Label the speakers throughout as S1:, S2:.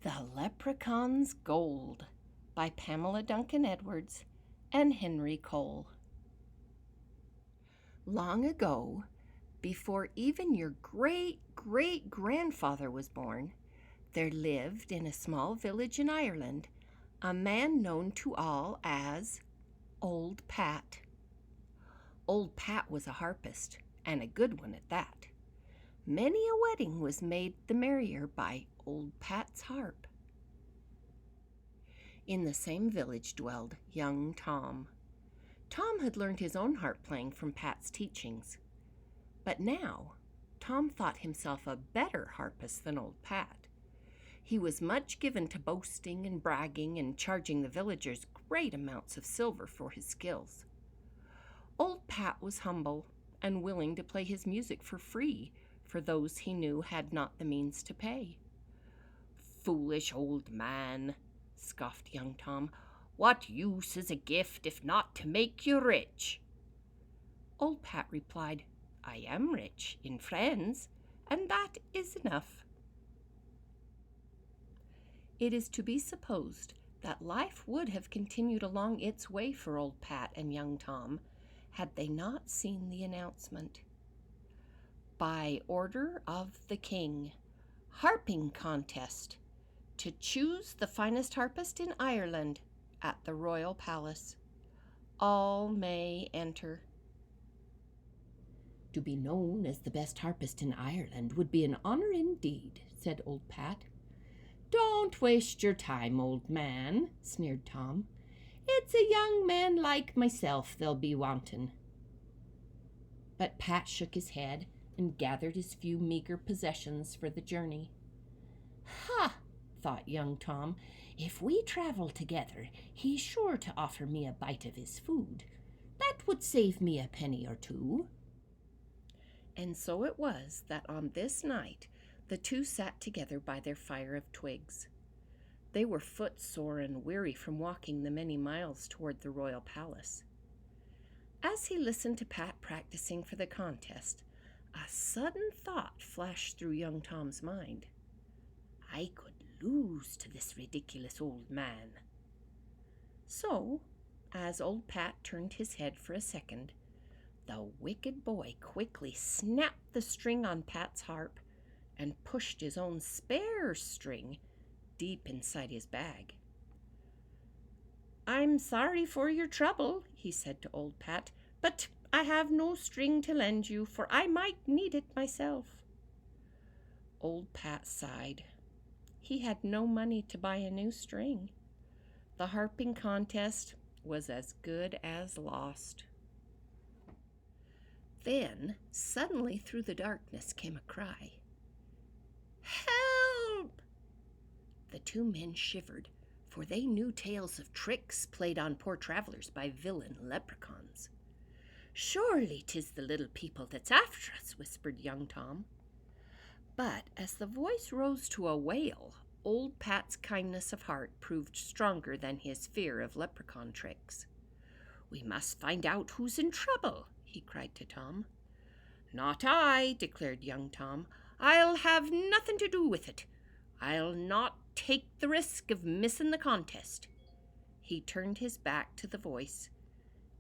S1: The Leprechaun's Gold by Pamela Duncan Edwards and Henry Cole. Long ago, before even your great-great-grandfather was born, there lived in a small village in Ireland a man known to all as Old Pat. Old Pat was a harpist, and a good one at that. Many a wedding was made the merrier by Old Pat's harp. In the same village dwelled young Tom. Tom had learned his own harp playing from Pat's teachings. But now, Tom thought himself a better harpist than Old Pat. He was much given to boasting and bragging and charging the villagers great amounts of silver for his skills. Old Pat was humble and willing to play his music for free for those he knew had not the means to pay. "Foolish old man," scoffed young Tom. "What use is a gift if not to make you rich?" Old Pat replied, "I am rich in friends, and that is enough." It is to be supposed that life would have continued along its way for Old Pat and young Tom had they not seen the announcement. By order of the king, harping contest to choose the finest harpist in Ireland at the royal palace. All may enter. "To be known as the best harpist in Ireland would be an honor indeed," said Old Pat. "Don't waste your time, old man," sneered Tom. "It's a young man like myself they'll be wantin'." But Pat shook his head and gathered his few meager possessions for the journey. "Ha!" thought young Tom, "if we travel together, he's sure to offer me a bite of his food. That would save me a penny or two." And so it was that on this night the two sat together by their fire of twigs. They were footsore and weary from walking the many miles toward the royal palace. As he listened to Pat practicing for the contest, a sudden thought flashed through young Tom's mind. "I could lose to this ridiculous old man." So, as Old Pat turned his head for a second, the wicked boy quickly snapped the string on Pat's harp and pushed his own spare string deep inside his bag. "I'm sorry for your trouble," he said to Old Pat, "but I have no string to lend you, for I might need it myself." Old Pat sighed. He had no money to buy a new string. The harping contest was as good as lost. Then, suddenly through the darkness came a cry. "Help!" The two men shivered, for they knew tales of tricks played on poor travelers by villain leprechauns. "Surely 'tis the little people that's after us," whispered young Tom. But as the voice rose to a wail, Old Pat's kindness of heart proved stronger than his fear of leprechaun tricks. "We must find out who's in trouble," he cried to Tom. "Not I," declared young Tom. "I'll have nothing to do with it. I'll not take the risk of missing the contest." He turned his back to the voice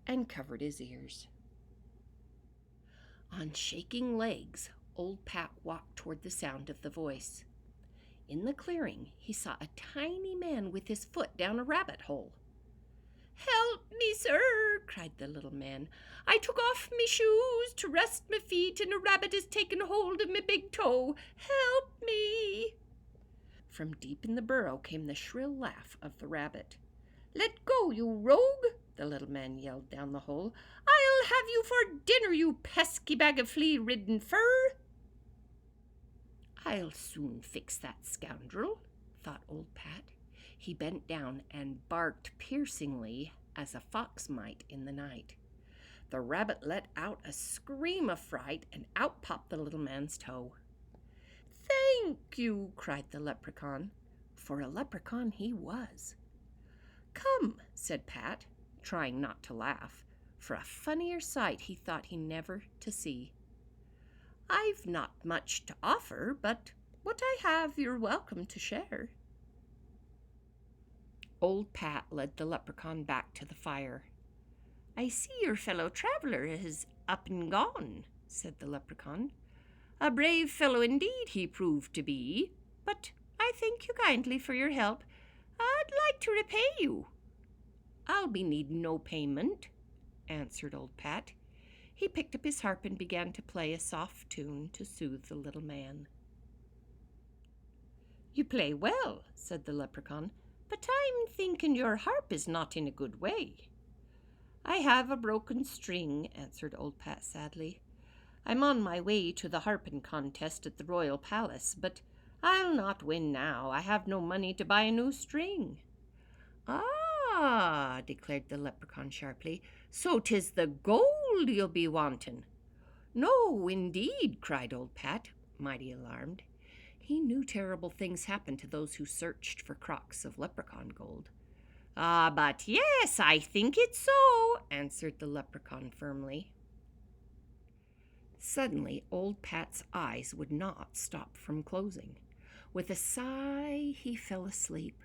S1: and covered his ears. On shaking legs, Old Pat walked toward the sound of the voice. In the clearing, he saw a tiny man with his foot down a rabbit hole. "Help me, sir," cried the little man. "I took off me shoes to rest me feet, and a rabbit has taken hold of me big toe. Help me!" From deep in the burrow came the shrill laugh of the rabbit. "Let go, you rogue!" the little man yelled down the hole. "I'll have you for dinner, you pesky bag of flea-ridden fur." "I'll soon fix that scoundrel," thought Old Pat. He bent down and barked piercingly as a fox might in the night. The rabbit let out a scream of fright, and out popped the little man's toe. "Thank you," cried the leprechaun, for a leprechaun he was. "Come," said Pat, trying not to laugh, for a funnier sight he thought he never to see. "I've not much to offer, but what I have you're welcome to share." Old Pat led the leprechaun back to the fire. "I see your fellow traveler is up and gone," said the leprechaun. "A brave fellow indeed he proved to be, but I thank you kindly for your help. I'd like to repay you." "I'll be needing no payment," answered old Pat. He picked up his harp and began to play a soft tune to soothe the little man. "You play well," said the leprechaun, "but I'm thinking your harp is not in a good way." "I have a broken string," answered old Pat sadly. "I'm on my way to the harping contest at the royal palace, but I'll not win now. I have no money to buy a new string." "Ah," declared the leprechaun sharply, "so 'tis the gold you'll be wanting." "No, indeed," cried old Pat, mighty alarmed. He knew terrible things happened to those who searched for crocks of leprechaun gold. "Ah, but yes, I think it's so," answered the leprechaun firmly. Suddenly, old Pat's eyes would not stop from closing. With a sigh, he fell asleep.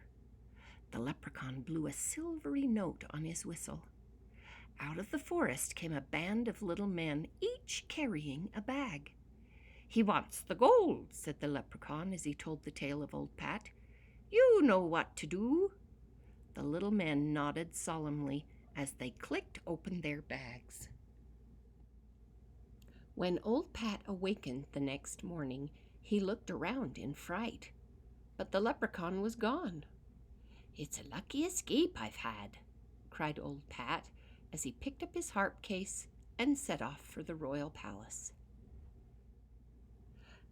S1: The leprechaun blew a silvery note on his whistle. Out of the forest came a band of little men, each carrying a bag. "He wants the gold," said the leprechaun as he told the tale of old Pat. "You know what to do." The little men nodded solemnly as they clicked open their bags. When old Pat awakened the next morning, he looked around in fright, but the leprechaun was gone. "It's a lucky escape I've had," cried old Pat as he picked up his harp case and set off for the royal palace.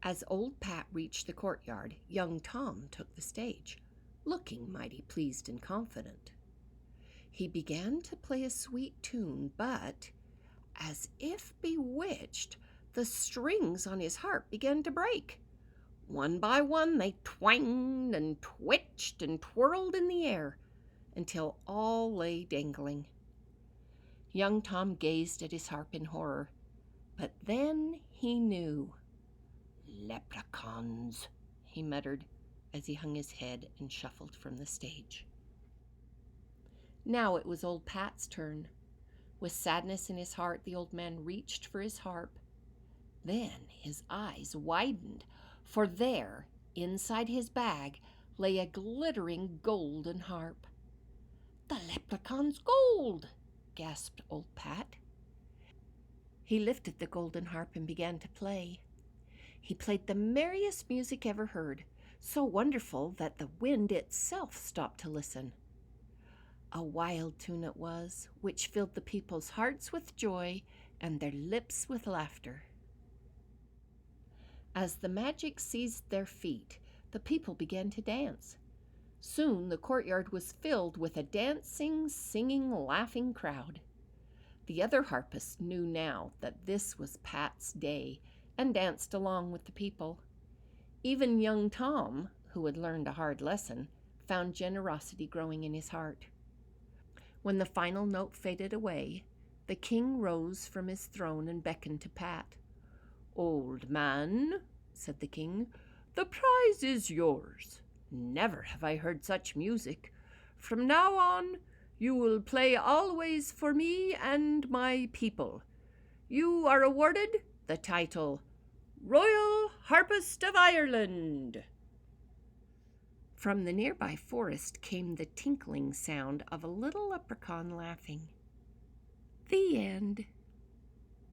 S1: As old Pat reached the courtyard, young Tom took the stage, looking mighty pleased and confident. He began to play a sweet tune, but, as if bewitched, the strings on his harp began to break. One by one they twanged and twitched and twirled in the air until all lay dangling. Young Tom gazed at his harp in horror, but then he knew. "Leprechauns," he muttered as he hung his head and shuffled from the stage. Now it was old Pat's turn. With sadness in his heart, the old man reached for his harp. Then his eyes widened, for there, inside his bag, lay a glittering golden harp. "The leprechaun's gold!" gasped old Pat. He lifted the golden harp and began to play. He played the merriest music ever heard, so wonderful that the wind itself stopped to listen. A wild tune it was, which filled the people's hearts with joy and their lips with laughter. As the magic seized their feet, the people began to dance. Soon the courtyard was filled with a dancing, singing, laughing crowd. The other harpists knew now that this was Pat's day and danced along with the people. Even young Tom, who had learned a hard lesson, found generosity growing in his heart. When the final note faded away, the king rose from his throne and beckoned to Pat. "Old man," said the king, "the prize is yours. Never have I heard such music. From now on, you will play always for me and my people. You are awarded the title Royal Harpist of Ireland." From the nearby forest came the tinkling sound of a little leprechaun laughing. The end.